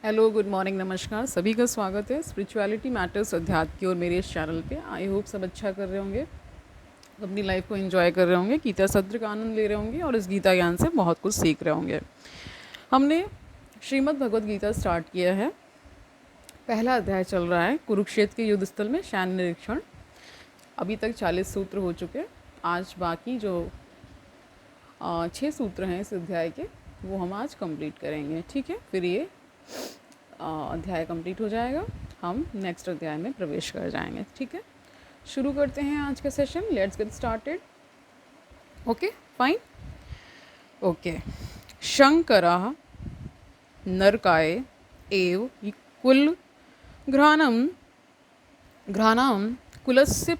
Hello, good morning, नमस्कार। सभी का स्वागत है स्पिरिचुअलिटी मैटर्स अध्यात्म की और मेरे इस चैनल पे। आई होप सब अच्छा कर रहे होंगे, अपनी लाइफ को एंजॉय कर रहे होंगे, गीता सत्र का आनंद ले रहे होंगे और इस गीता ज्ञान से बहुत कुछ सीख रहे होंगे। हमने श्रीमद् भगवद गीता स्टार्ट किया है। पहला अध्याय चल रहा है कुरुक्षेत्र के युद्ध स्थल में सैन्य निरीक्षण। अभी तक 40 सूत्र हो चुके हैं। आज बाकी जो 6 सूत्र हैं इस अध्याय के, वो हम आज कंप्लीट करेंगे। ठीक है, फिर ये अध्याय कंप्लीट हो जाएगा, हम नेक्स्ट अध्याय में प्रवेश कर जाएंगे। ठीक है, शुरू करते हैं आज का session. Let's get started. Okay, fine. Okay. शंकरः नरकाय एव कुल घ्राणं कुलस्य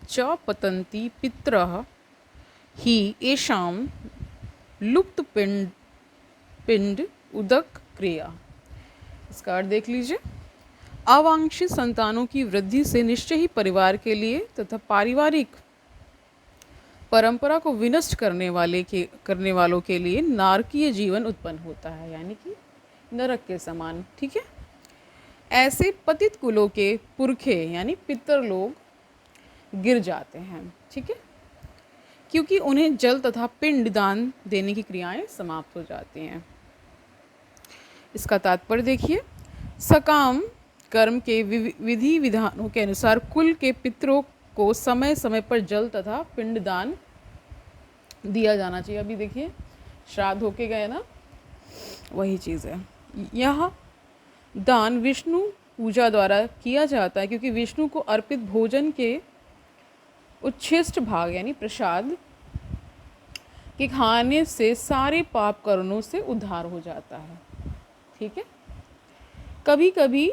च पतन्ति पितरः हि येषां लुप्तपिंड उदक क्रिया। इसका अर्थ देख लीजिए। अवांछित संतानों की वृद्धि से निश्चय ही परिवार के लिए तथा पारिवारिक परंपरा को विनष्ट करने वालों के लिए नारकीय जीवन उत्पन्न होता है, यानी कि नरक के समान। ठीक है, ऐसे पतित कुलों के पुरखे यानी पितर लोग गिर जाते हैं। ठीक है, क्योंकि उन्हें जल तथा पिंड दान देने की क्रियाएं समाप्त हो जाती हैं। इसका तात्पर्य देखिए। सकाम कर्म के विधि विधानों के अनुसार कुल के पितरों को समय समय पर जल तथा पिंडदान दिया जाना चाहिए। अभी देखिए, श्राद्ध होके गए ना, वही चीज़ है। यह दान विष्णु पूजा द्वारा किया जाता है, क्योंकि विष्णु को अर्पित भोजन के उच्छिष्ट भाग यानी प्रसाद के खाने से सारे पाप कर्मों से उद्धार हो जाता है। ठीक है, कभी कभी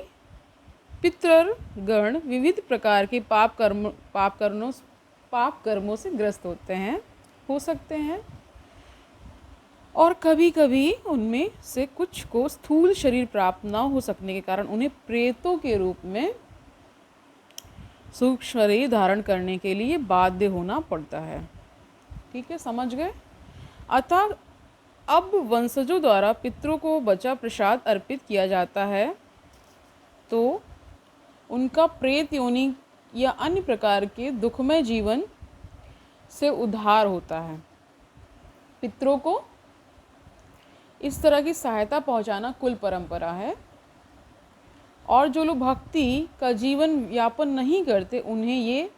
पितृगण विविध प्रकार के पाप कर्मों से ग्रस्त हो सकते हैं, और कभी कभी उनमें से कुछ को स्थूल शरीर प्राप्त न हो सकने के कारण उन्हें प्रेतों के रूप में सूक्ष्म शरीर धारण करने के लिए बाध्य होना पड़ता है। ठीक है, समझ गए। अतः अब वंशजों द्वारा पितरों को बचा प्रसाद अर्पित किया जाता है, तो उनका प्रेत योनि या अन्य प्रकार के दुखमय जीवन से उद्धार होता है। पितरों को इस तरह की सहायता पहुंचाना कुल परंपरा है, और जो लोग भक्ति का जीवन यापन नहीं करते उन्हें ये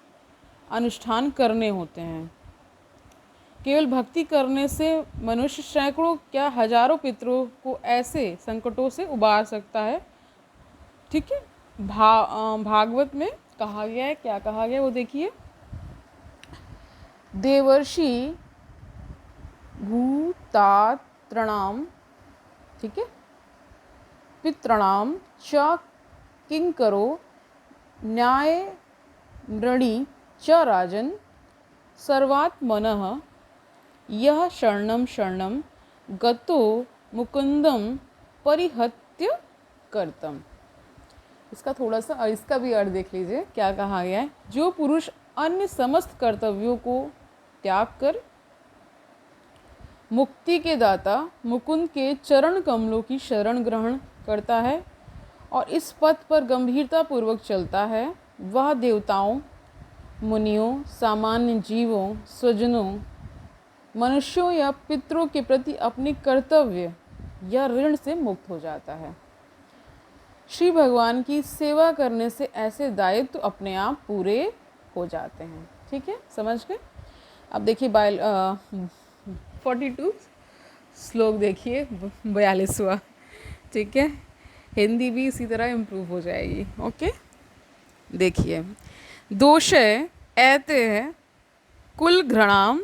अनुष्ठान करने होते हैं। केवल भक्ति करने से मनुष्य सैकड़ों क्या हजारों पितरों को ऐसे संकटों से उबार सकता है। ठीक है, भागवत में कहा गया है, क्या कहा गया वो देखिए। देवर्षि भूतात्रणाम, ठीक है, पितृणाम च किंकरो न्याय मृणी च राजन सर्वात्मनः यह शरणम गतो मुकुंदम परिहत्य कर्तम। इसका थोड़ा सा इसका भी अर्थ देख लीजिए, क्या कहा गया है। जो पुरुष अन्य समस्त कर्तव्यों को त्याग कर मुक्ति के दाता मुकुंद के चरण कमलों की शरण ग्रहण करता है और इस पथ पर गंभीरता पूर्वक चलता है, वह देवताओं, मुनियों, सामान्य जीवों, स्वजनों, मनुष्यों या पितरों के प्रति अपने कर्तव्य या ऋण से मुक्त हो जाता है। श्री भगवान की सेवा करने से ऐसे दायित्व अपने आप पूरे हो जाते हैं। ठीक है, समझ गए। अब देखिए 42 श्लोक देखिए, 42वां। ठीक है, हिंदी भी इसी तरह इम्प्रूव हो जाएगी। ओके, देखिए। दोषे ऐते है कुल घृणाम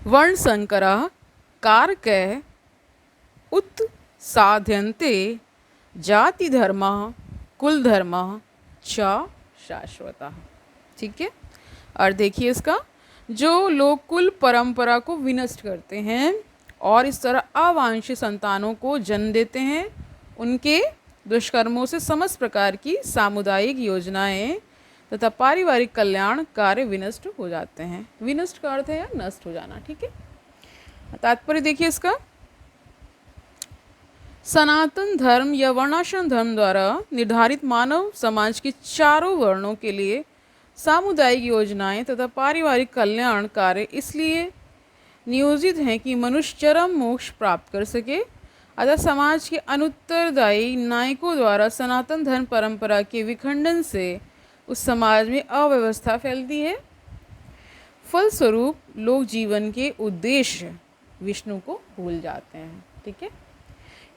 वर्ण संकरा कारकै उत्साध्यन्ते जाति धर्म कुल धर्म च शाश्वतः। ठीक है, और देखिए इसका। जो लोग कुल परंपरा को विनष्ट करते हैं और इस तरह अवांछित संतानों को जन्म देते हैं, उनके दुष्कर्मों से समस्त प्रकार की सामुदायिक योजनाएं तथा पारिवारिक कल्याण कार्य विनष्ट हो जाते हैं। विनष्ट का अर्थ है या नष्ट हो जाना। ठीक है, तात्पर्य देखिए इसका। सनातन धर्म या वर्णाश्रम धर्म द्वारा निर्धारित मानव समाज के चारों वर्णों के लिए सामुदायिक योजनाएं तथा पारिवारिक कल्याण कार्य इसलिए नियोजित हैं कि मनुष्य चरम मोक्ष प्राप्त कर सके। अतः समाज के अनुत्तरदायी नायकों द्वारा सनातन धर्म परंपरा के विखंडन से उस समाज में अव्यवस्था फैलती है। फलस्वरूप लोग जीवन के उद्देश्य विष्णु को भूल जाते हैं। ठीक है,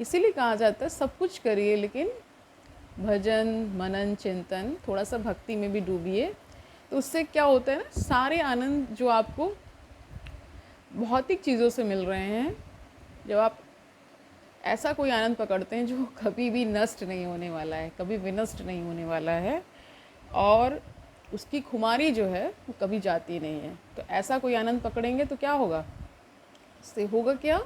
इसीलिए कहा जाता है सब कुछ करिए लेकिन भजन मनन चिंतन थोड़ा सा भक्ति में भी डूबिए। तो उससे क्या होता है ना, सारे आनंद जो आपको भौतिक चीज़ों से मिल रहे हैं, जब आप ऐसा कोई आनंद पकड़ते हैं जो कभी भी नष्ट नहीं होने वाला है, कभी विनष्ट नहीं होने वाला है और उसकी खुमारी जो है वो कभी जाती नहीं है, तो ऐसा कोई आनंद पकड़ेंगे तो क्या होगा, इससे होगा क्या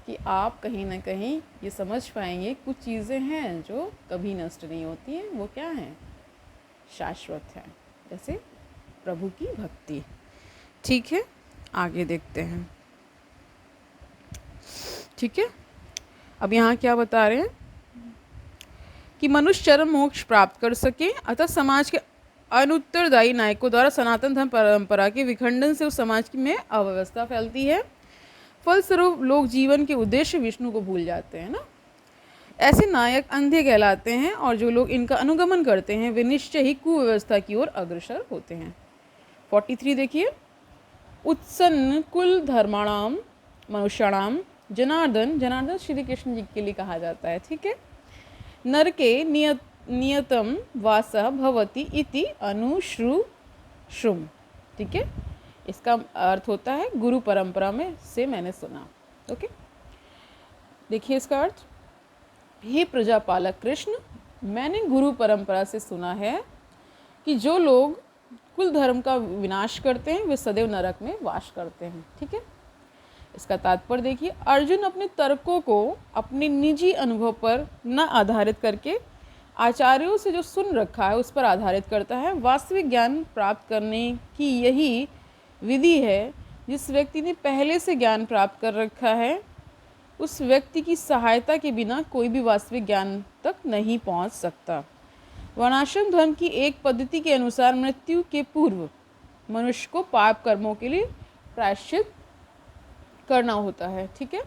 कि आप कहीं ना कहीं ये समझ पाएंगे कुछ चीज़ें हैं जो कभी नष्ट नहीं होती हैं, वो क्या हैं, शाश्वत हैं, जैसे प्रभु की भक्ति। ठीक है, आगे देखते हैं। ठीक है, अब यहाँ क्या बता रहे हैं कि मनुष्य चरम मोक्ष प्राप्त कर सके, अतः समाज के अनुत्तरदायी नायकों द्वारा सनातन धर्म परंपरा के विखंडन से उस समाज में अव्यवस्था फैलती है। फलस्वरूप लोग जीवन के उद्देश्य विष्णु को भूल जाते हैं ना। ऐसे नायक अंधे कहलाते हैं और जो लोग इनका अनुगमन करते हैं वे निश्चय ही कुव्यवस्था की ओर अग्रसर होते हैं। 43 देखिए, उत्सन्न कुल धर्माणाम मनुष्याणाम जनार्दन, जनार्दन श्री कृष्ण जी के लिए कहा जाता है। ठीक है, नरके नियतम वासः भवति इति अनुश्रुश्रुम। ठीक है, इसका अर्थ होता है गुरु परंपरा में से मैंने सुना। ओके, देखिए इसका अर्थ, हे प्रजापालक कृष्ण, मैंने गुरु परंपरा से सुना है कि जो लोग कुल धर्म का विनाश करते हैं वे सदैव नरक में वास करते हैं। ठीक है, इसका तात्पर्य देखिए, अर्जुन अपने तर्कों को अपने निजी अनुभव पर न आधारित करके आचार्यों से जो सुन रखा है उस पर आधारित करता है। वास्तविक ज्ञान प्राप्त करने की यही विधि है। जिस व्यक्ति ने पहले से ज्ञान प्राप्त कर रखा है उस व्यक्ति की सहायता के बिना कोई भी वास्तविक ज्ञान तक नहीं पहुंच सकता। वर्णाश्रम धर्म की एक पद्धति के अनुसार मृत्यु के पूर्व मनुष्य को पाप कर्मों के लिए प्रायश्चित करना होता है। ठीक है,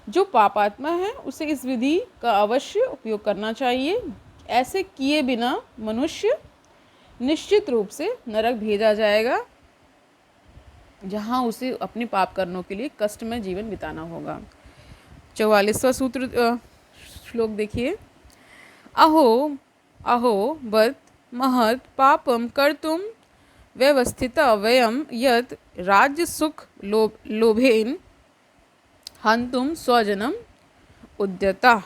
जो पापात्मा है उसे इस विधि का अवश्य उपयोग करना चाहिए। ऐसे किए बिना मनुष्य निश्चित रूप से नरक भेजा जाएगा, जहां उसे अपने पाप कर्मों के लिए कष्टमय जीवन बिताना होगा। 44वां सूत्र श्लोक देखिए, अहो अहो बत महत् पापम कर्तुम व्यवस्थिता वयम यत् राज्य सुख लोभेन हंतुम स्वजनम उद्यता।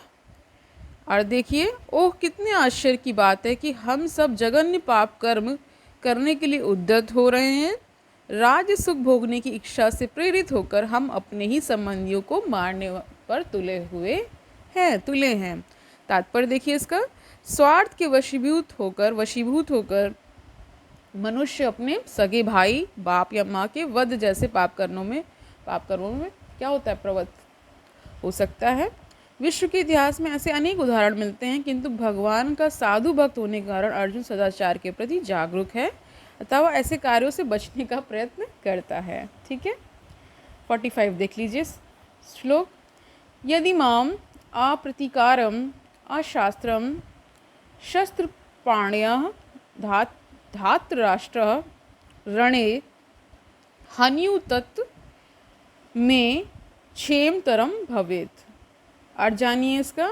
और देखिए, ओह कितने आश्चर्य की बात है कि हम सब जघन्य पाप कर्म करने के लिए उद्यत हो रहे हैं। राज्य सुख भोगने की इच्छा से प्रेरित होकर हम अपने ही संबंधियों को मारने पर तुले हैं। तात्पर्य देखिए इसका, स्वार्थ के वशीभूत होकर मनुष्य अपने सगे भाई, बाप या माँ के वध जैसे पाप कर्मों में क्या होता है, प्रवृत्त हो सकता है। विश्व के इतिहास में ऐसे अनेक उदाहरण मिलते हैं, किंतु भगवान का साधु भक्त होने के कारण अर्जुन सदाचार के प्रति जागरूक है, अतः वह ऐसे कार्यों से बचने का प्रयत्न करता है। ठीक है, 45 देख लीजिए श्लोक, यदि माम अप्रतीकारम अशास्त्रम शस्त्रपाण्यः धातराष्ट्रः रणे हन्युतत् में क्षेमतरम भवेत्। और जानिए इसका,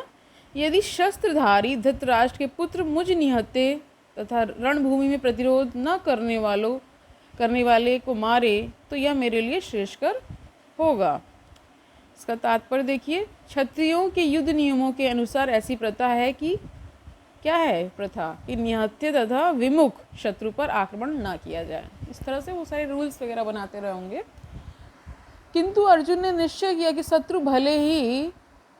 यदि शस्त्रधारी धृतराष्ट्र के पुत्र मुझ निहत्ते तथा रणभूमि में प्रतिरोध न करने वाले को मारे तो यह मेरे लिए श्रेयस्कर होगा। इसका तात्पर्य देखिए, क्षत्रियों के युद्ध नियमों के अनुसार ऐसी प्रथा है कि क्या है प्रथा कि निहत्थे तथा विमुख शत्रु पर आक्रमण ना किया जाए। इस तरह से वो सारे रूल्स वगैरह बनाते रहे होंगे, किंतु अर्जुन ने निश्चय किया कि शत्रु भले ही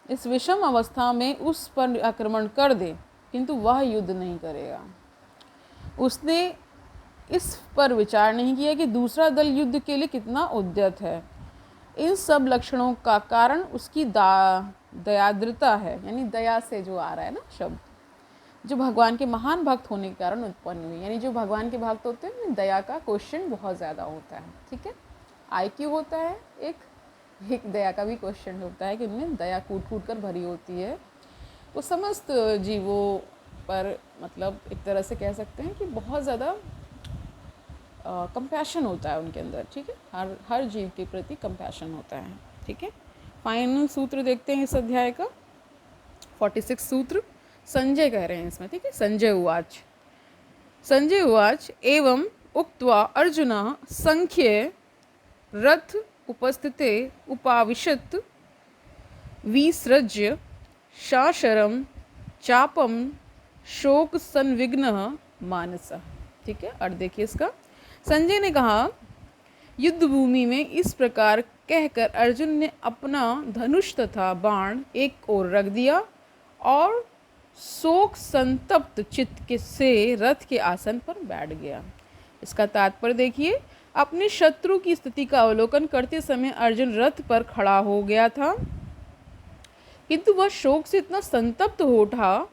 इस विषम अवस्था में उस पर आक्रमण कर दे किंतु वह युद्ध नहीं करेगा। उसने इस पर विचार नहीं किया कि दूसरा दल युद्ध के लिए कितना उद्यत है। इन सब लक्षणों का कारण उसकी दयाद्रता है, यानी दया से जो आ रहा है ना शब्द, जो भगवान के महान भक्त होने के कारण उत्पन्न हुई। यानी जो भगवान के भक्त होते हैं उनमें दया का क्वेश्चन बहुत ज़्यादा होता है, ठीक है। IQ होता है एक दया का भी क्वेश्चन होता है कि उनमें दया कूट कूट कर भरी होती है। वो समस्त जीवों पर मतलब एक तरह से कह सकते हैं कि बहुत ज़्यादा कंपैशन होता है उनके अंदर, ठीक है। हर जीव के प्रति कंपैशन होता है, ठीक है। फाइनल सूत्र देखते हैं इस अध्याय का, 46 सूत्र संजय कह रहे हैं इसमें, ठीक है। संजय उवाच एवं उक्त्वा अर्जुनः संख्ये रथ उपस्थिते उपाविशत् विसृज्य शाशरम चापम शोक संविघ्नः मानसः, ठीक है। और देखिए इसका, संजय ने कहा युद्ध भूमि में इस प्रकार कहकर अर्जुन ने अपना धनुष तथा बाण एक ओर रख दिया और शोक संतप्त चित्त के से रथ के आसन पर बैठ गया। इसका तात्पर्य देखिए, अपने शत्रु की स्थिति का अवलोकन करते समय अर्जुन रथ पर खड़ा हो गया था, किंतु वह शोक से इतना संतप्त हो उठा,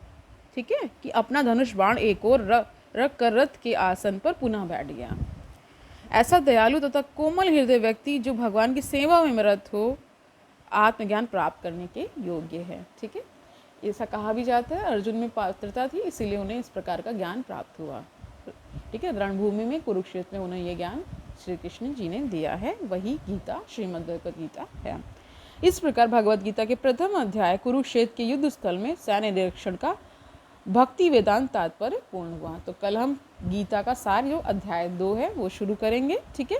ठीक है, कि अपना धनुष बाण एक ओर रख कर रथ के आसन पर पुनः बैठ गया। ऐसा दयालु तथा कोमल हृदय व्यक्ति जो भगवान की सेवा में रत हो, आत्मज्ञान प्राप्त करने के योग्य है, ठीक है। ऐसा कहा भी जाता है अर्जुन में पात्रता थी, इसीलिए उन्हें इस प्रकार का ज्ञान प्राप्त हुआ, ठीक है। रणभूमि में कुरुक्षेत्र में उन्हें यह ज्ञान श्री कृष्ण जी ने दिया है, वही गीता श्रीमद् भगवद गीता है। इस प्रकार भगवद गीता के प्रथम अध्याय कुरुक्षेत्र के युद्ध स्थल में सैन्य निरीक्षण का भक्ति वेदांत तात्पर्य पूर्ण हुआ। तो कल हम गीता का सार जो अध्याय 2 है वो शुरू करेंगे, ठीक है।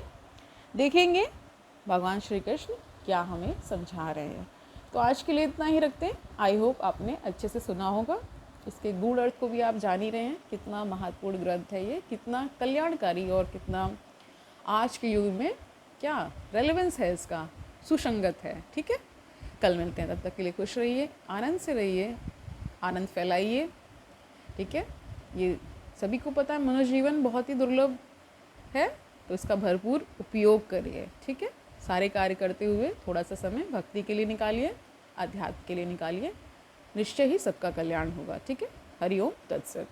देखेंगे भगवान श्री कृष्ण क्या हमें समझा रहे हैं। तो आज के लिए इतना ही रखते हैं। आई होप आपने अच्छे से सुना होगा, इसके गूढ़ अर्थ को भी आप जान ही रहे हैं। कितना महत्वपूर्ण ग्रंथ है ये, कितना कल्याणकारी और कितना आज के युग में क्या रेलेवेंस है इसका, सुसंगत है, ठीक है। कल मिलते हैं, तब तक के लिए खुश रहिए, आनंद से रहिए, आनंद फैलाइए, ठीक है। ये सभी को पता है मनुष्य जीवन बहुत ही दुर्लभ है, तो इसका भरपूर उपयोग करिए, ठीक है। सारे कार्य करते हुए थोड़ा सा समय भक्ति के लिए निकालिए, अध्यात्म के लिए निकालिए, निश्चय ही सबका कल्याण होगा, ठीक है। हरि ओम तत्सत।